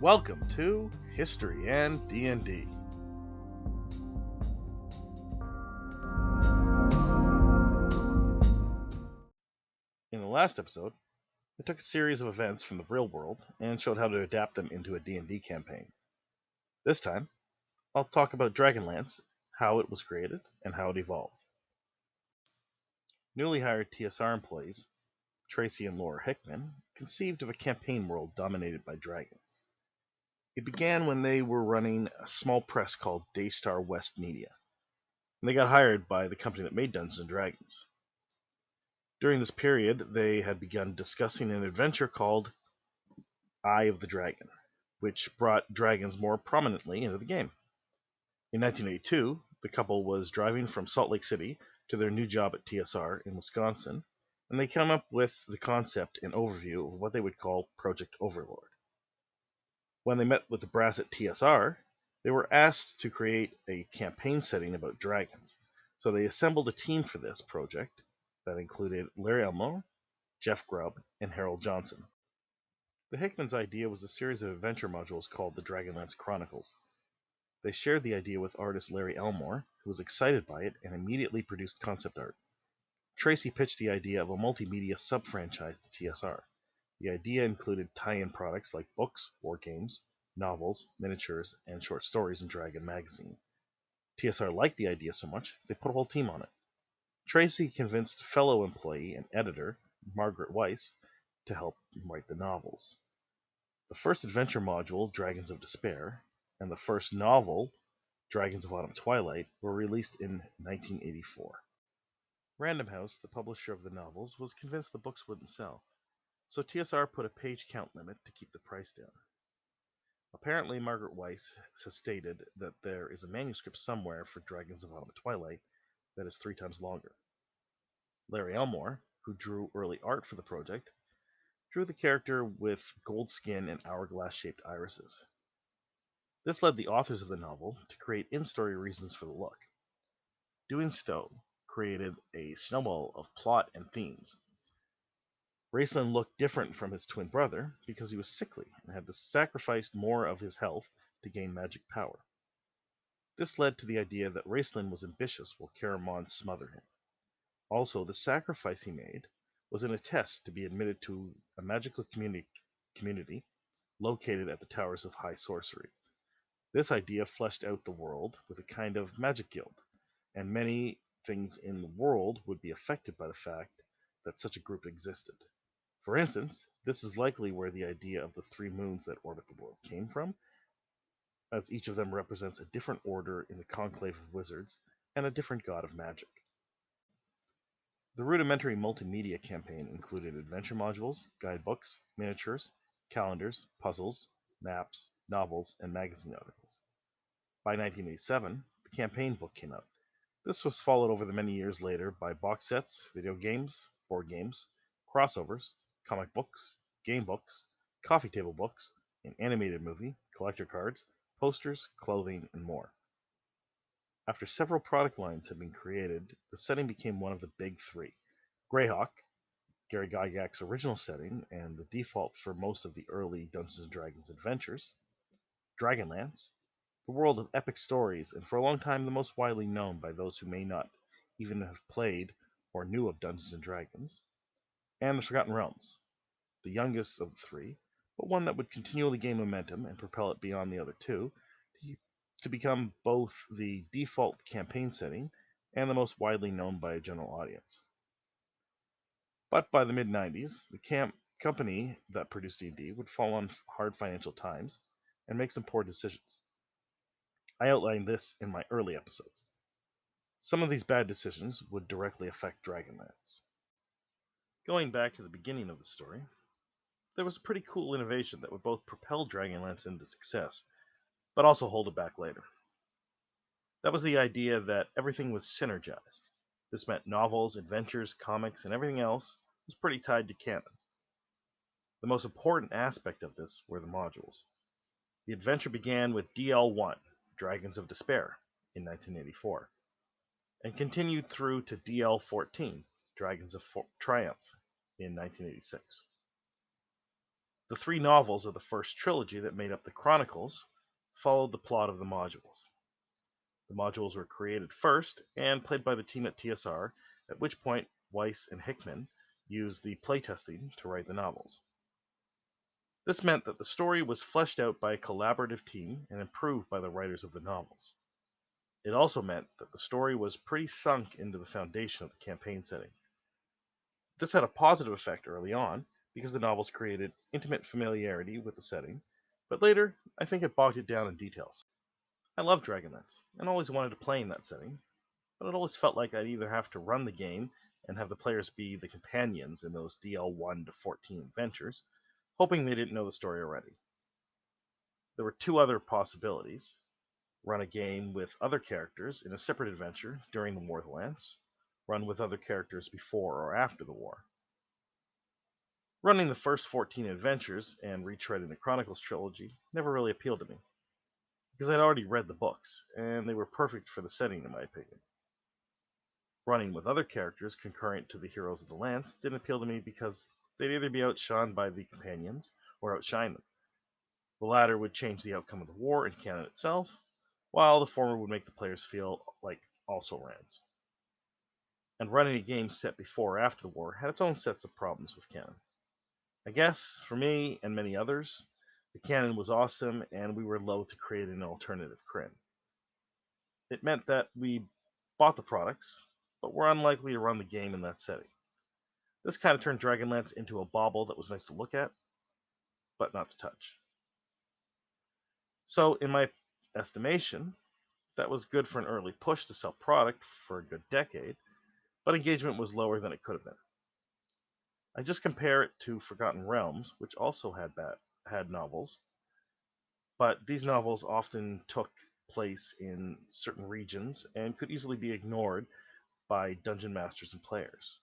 Welcome to History and D&D. In the last episode, we took a series of events from the real world and showed how to adapt them into a D&D campaign. This time, I'll talk about Dragonlance, how it was created, and how it evolved. Newly hired TSR employees, Tracy and Laura Hickman, conceived of a campaign world dominated by dragons. It began when they were running a small press called Daystar West Media, and they got hired by the company that made Dungeons & Dragons. During this period, they had begun discussing an adventure called Eye of the Dragon, which brought dragons more prominently into the game. In 1982, the couple was driving from Salt Lake City to their new job at TSR in Wisconsin, and they came up with the concept and overview of what they would call Project Overlord. When they met with the brass at TSR, they were asked to create a campaign setting about dragons, so they assembled a team for this project that included Larry Elmore, Jeff Grubb, and Harold Johnson. The Hickman's idea was a series of adventure modules called the Dragonlance Chronicles. They shared the idea with artist Larry Elmore, who was excited by it and immediately produced concept art. Tracy pitched the idea of a multimedia sub-franchise to TSR. The idea included tie-in products like books, war games, novels, miniatures, and short stories in Dragon magazine. TSR liked the idea so much, they put a whole team on it. Tracy convinced fellow employee and editor, Margaret Weis, to help write the novels. The first adventure module, Dragons of Despair, and the first novel, Dragons of Autumn Twilight, were released in 1984. Random House, the publisher of the novels, was convinced the books wouldn't sell, so TSR put a page count limit to keep the price down. Apparently, Margaret Weis has stated that there is a manuscript somewhere for Dragons of Autumn Twilight that is 3 times longer. Larry Elmore, who drew early art for the project, drew the character with gold skin and hourglass-shaped irises. This led the authors of the novel to create in-story reasons for the look. Doing so created a snowball of plot and themes. Raceland looked different from his twin brother because he was sickly and had to sacrifice more of his health to gain magic power. This led to the idea that Raceland was ambitious while Caramon smothered him. Also, the sacrifice he made was in a test to be admitted to a magical community located at the Towers of High Sorcery. This idea fleshed out the world with a kind of magic guild, and many things in the world would be affected by the fact that such a group existed. For instance, this is likely where the idea of the 3 moons that orbit the world came from, as each of them represents a different order in the conclave of wizards and a different god of magic. The rudimentary multimedia campaign included adventure modules, guidebooks, miniatures, calendars, puzzles, maps, novels, and magazine articles. By 1987, the campaign book came out. This was followed over the many years later by box sets, video games, board games, crossovers, comic books, game books, coffee table books, an animated movie, collector cards, posters, clothing, and more. After several product lines had been created, the setting became one of the big 3. Greyhawk, Gary Gygax's original setting and the default for most of the early Dungeons & Dragons adventures. Dragonlance, the world of epic stories, and for a long time the most widely known by those who may not even have played or knew of Dungeons & Dragons. And the Forgotten Realms, the youngest of the 3, but one that would continually gain momentum and propel it beyond the other 2, to become both the default campaign setting and the most widely known by a general audience. But by the mid-90s, the company that produced D&D would fall on hard financial times and make some poor decisions. I outlined this in my early episodes. Some of these bad decisions would directly affect Dragonlance. Going back to the beginning of the story, there was a pretty cool innovation that would both propel Dragonlance into success, but also hold it back later. That was the idea that everything was synergized. This meant novels, adventures, comics, and everything else was pretty tied to canon. The most important aspect of this were the modules. The adventure began with DL1, Dragons of Despair, in 1984, and continued through to DL14, Dragons of Triumph, in 1986. The three novels of the first trilogy that made up the Chronicles followed the plot of the modules. The modules were created first and played by the team at TSR, at which point Weis and Hickman used the playtesting to write the novels. This meant that the story was fleshed out by a collaborative team and improved by the writers of the novels. It also meant that the story was pretty sunk into the foundation of the campaign setting. This had a positive effect early on, because the novels created intimate familiarity with the setting, but later, I think it bogged it down in details. I loved Dragonlance, and always wanted to play in that setting, but it always felt like I'd either have to run the game and have the players be the companions in those DL 1 to 14 adventures, hoping they didn't know the story already. There were two other possibilities: run a game with other characters in a separate adventure during the War of the Lance, run with other characters before or after the war. Running the first 14 adventures and retreading the Chronicles trilogy never really appealed to me, because I'd already read the books, and they were perfect for the setting in my opinion. Running with other characters concurrent to the heroes of the Lance didn't appeal to me because they'd either be outshone by the companions or outshine them. The latter would change the outcome of the war and canon itself, while the former would make the players feel like also-rans. And running a game set before or after the war had its own sets of problems with canon. I guess, for me and many others, the canon was awesome and we were loath to create an alternative Kryn. It meant that we bought the products, but were unlikely to run the game in that setting. This kind of turned Dragonlance into a bauble that was nice to look at, but not to touch. So, in my estimation, that was good for an early push to sell product for a good decade, but engagement was lower than it could have been. I just compare it to Forgotten Realms, which also had novels, but these novels often took place in certain regions and could easily be ignored by dungeon masters and players.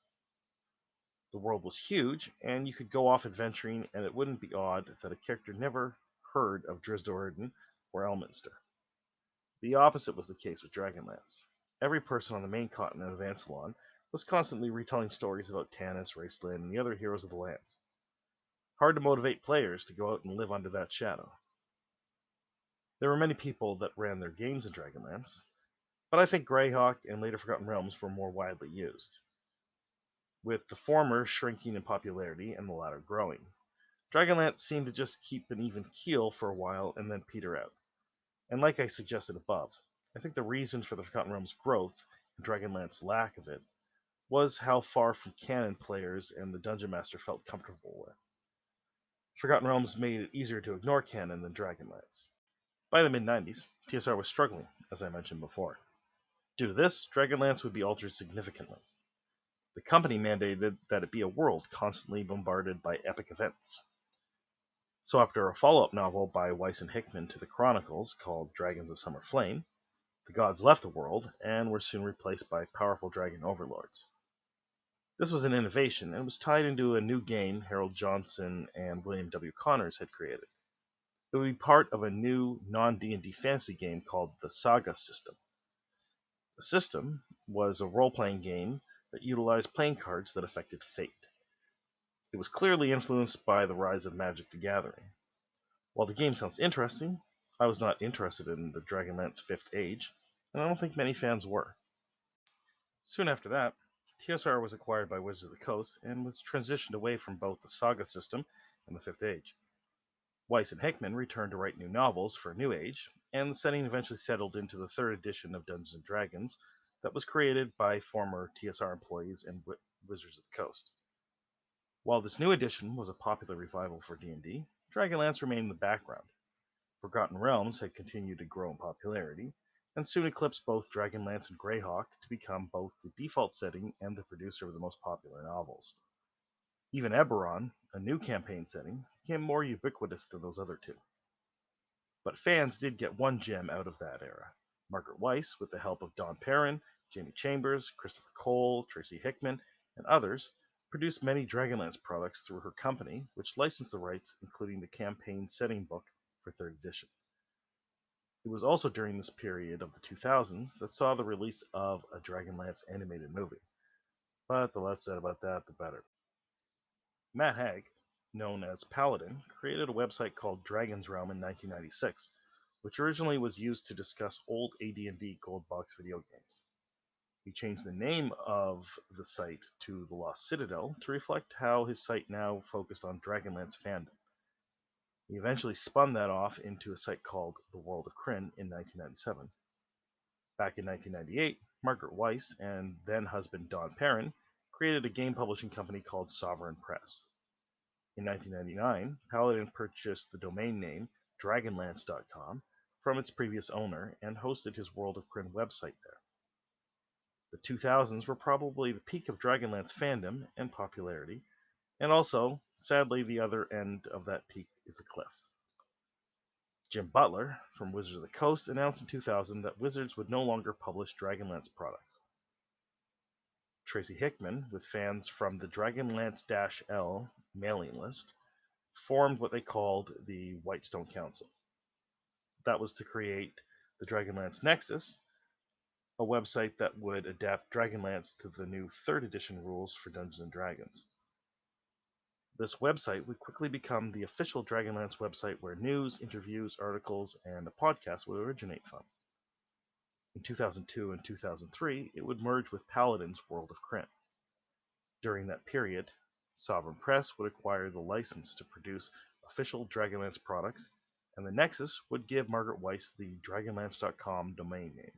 The world was huge, and you could go off adventuring, and it wouldn't be odd that a character never heard of Drisdordan or Elminster. The opposite was the case with Dragonlance. Every person on the main continent of Ansalon was constantly retelling stories about Tanis, Raceland, and the other heroes of the Lance. Hard to motivate players to go out and live under that shadow. There were many people that ran their games in Dragonlance, but I think Greyhawk and later Forgotten Realms were more widely used, with the former shrinking in popularity and the latter growing. Dragonlance seemed to just keep an even keel for a while and then peter out. And like I suggested above, I think the reason for the Forgotten Realms' growth and Dragonlance's lack of it was how far from canon players and the Dungeon Master felt comfortable with. Forgotten Realms made it easier to ignore canon than Dragonlance. By the mid-90s, TSR was struggling, as I mentioned before. Due to this, Dragonlance would be altered significantly. The company mandated that it be a world constantly bombarded by epic events. So after a follow-up novel by Weis and Hickman to the Chronicles called Dragons of Summer Flame, the gods left the world and were soon replaced by powerful dragon overlords. This was an innovation and was tied into a new game Harold Johnson and William W. Connors had created. It would be part of a new non-D&D fantasy game called the SAGA System. The system was a role-playing game that utilized playing cards that affected fate. It was clearly influenced by the rise of Magic the Gathering. While the game sounds interesting, I was not interested in the Dragonlance 5th Age, and I don't think many fans were. Soon after that, TSR was acquired by Wizards of the Coast and was transitioned away from both the Saga system and the 5th Age. Weis and Hickman returned to write new novels for a new age, and the setting eventually settled into the 3rd edition of Dungeons & Dragons that was created by former TSR employees and Wizards of the Coast. While this new edition was a popular revival for D&D, Dragonlance remained in the background. Forgotten Realms had continued to grow in popularity, and soon eclipsed both Dragonlance and Greyhawk to become both the default setting and the producer of the most popular novels. Even Eberron, a new campaign setting, became more ubiquitous than those other two. But fans did get one gem out of that era. Margaret Weis, with the help of Don Perrin, Jamie Chambers, Christopher Cole, Tracy Hickman, and others, produced many Dragonlance products through her company, which licensed the rights, including the campaign setting book for 3rd edition. It was also during this period of the 2000s that saw the release of a Dragonlance animated movie. But the less said about that, the better. Matt Haig, known as Paladin, created a website called Dragon's Realm in 1996, which originally was used to discuss old AD&D gold box video games. He changed the name of the site to The Lost Citadel to reflect how his site now focused on Dragonlance fandom. He eventually spun that off into a site called The World of Krynn in 1997. Back in 1998, Margaret Weis and then-husband Don Perrin created a game publishing company called Sovereign Press. In 1999, Paladin purchased the domain name Dragonlance.com from its previous owner and hosted his World of Krynn website there. The 2000s were probably the peak of Dragonlance fandom and popularity, and also, sadly, the other end of that peak is a cliff. Jim Butler, from Wizards of the Coast, announced in 2000 that Wizards would no longer publish Dragonlance products. Tracy Hickman, with fans from the Dragonlance-L mailing list, formed what they called the Whitestone Council. That was to create the Dragonlance Nexus, a website that would adapt Dragonlance to the new 3rd edition rules for Dungeons & Dragons. This website would quickly become the official Dragonlance website where news, interviews, articles, and a podcast would originate from. In 2002 and 2003, it would merge with Paladin's World of Krynn. During that period, Sovereign Press would acquire the license to produce official Dragonlance products, and the Nexus would give Margaret Weis the Dragonlance.com domain name.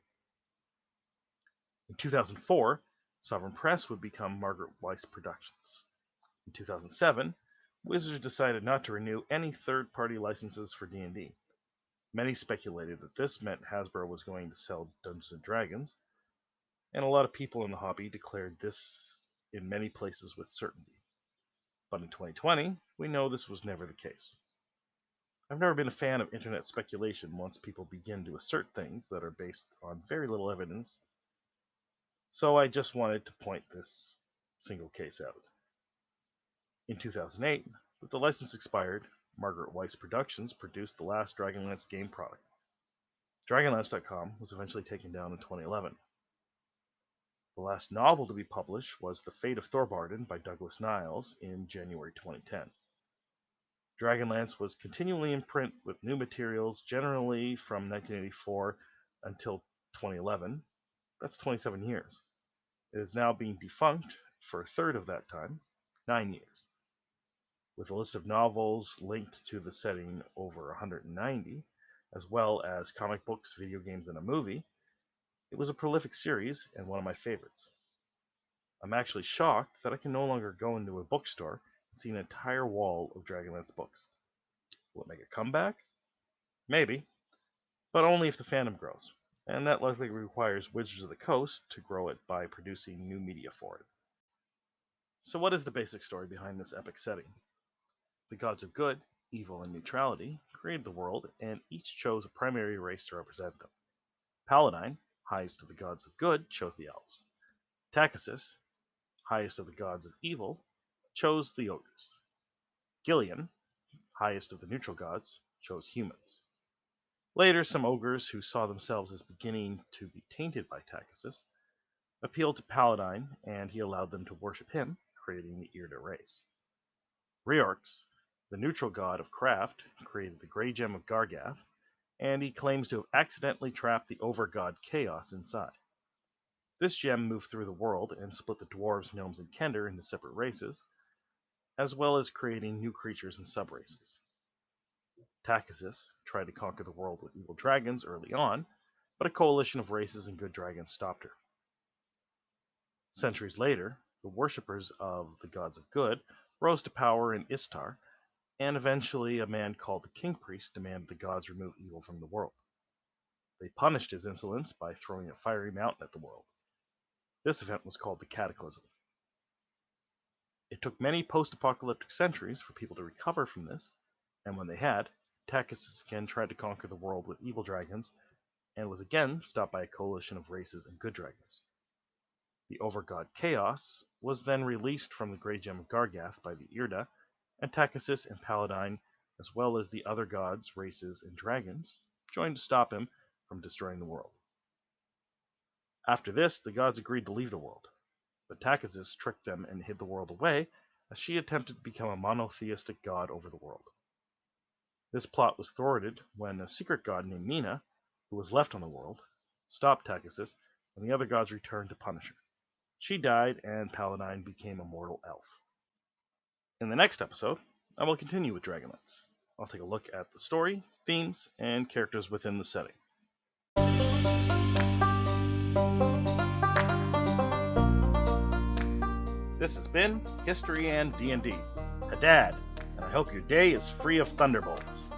In 2004, Sovereign Press would become Margaret Weis Productions. In 2007, Wizards decided not to renew any third-party licenses for D&D. Many speculated that this meant Hasbro was going to sell Dungeons & Dragons, and a lot of people in the hobby declared this in many places with certainty. But in 2020, we know this was never the case. I've never been a fan of internet speculation once people begin to assert things that are based on very little evidence, so I just wanted to point this single case out. In 2008, with the license expired, Margaret Weis Productions produced the last Dragonlance game product. Dragonlance.com was eventually taken down in 2011. The last novel to be published was The Fate of Thorbardin by Douglas Niles in January 2010. Dragonlance was continually in print with new materials generally from 1984 until 2011. That's 27 years. It is now being defunct for a third of that time, 9 years. With a list of novels linked to the setting over 190, as well as comic books, video games, and a movie, it was a prolific series and one of my favorites. I'm actually shocked that I can no longer go into a bookstore and see an entire wall of Dragonlance books. Will it make a comeback? Maybe, but only if the fandom grows, and that likely requires Wizards of the Coast to grow it by producing new media for it. So what is the basic story behind this epic setting? The gods of good, evil, and neutrality created the world, and each chose a primary race to represent them. Paladin, highest of the gods of good, chose the elves. Takesis, highest of the gods of evil, chose the ogres. Gillian, highest of the neutral gods, chose humans. Later, some ogres who saw themselves as beginning to be tainted by Takesis appealed to Paladin, and he allowed them to worship him, creating the Irda race. Reorx, the neutral god of craft, created the Grey Gem of Gargath, and he claims to have accidentally trapped the overgod Chaos inside. This gem moved through the world and split the dwarves, gnomes, and kender into separate races, as well as creating new creatures and subraces. Takesis tried to conquer the world with evil dragons early on, but a coalition of races and good dragons stopped her. Centuries later, the worshippers of the gods of good rose to power in Istar, and eventually a man called the King Priest demanded the gods remove evil from the world. They punished his insolence by throwing a fiery mountain at the world. This event was called the Cataclysm. It took many post-apocalyptic centuries for people to recover from this, and when they had, Takesis again tried to conquer the world with evil dragons, and was again stopped by a coalition of races and good dragons. The overgod Chaos was then released from the Grey Gem of Gargath by the Irda, and Takesis and Paladin, as well as the other gods, races, and dragons, joined to stop him from destroying the world. After this, the gods agreed to leave the world, but Takesis tricked them and hid the world away as she attempted to become a monotheistic god over the world. This plot was thwarted when a secret god named Mina, who was left on the world, stopped Pegasus, and the other gods returned to punish her. She died, and Paladine became a mortal elf. In the next episode, I will continue with Dragonlance. I'll take a look at the story, themes, and characters within the setting. This has been History and D&D. Hadad, and I hope your day is free of thunderbolts.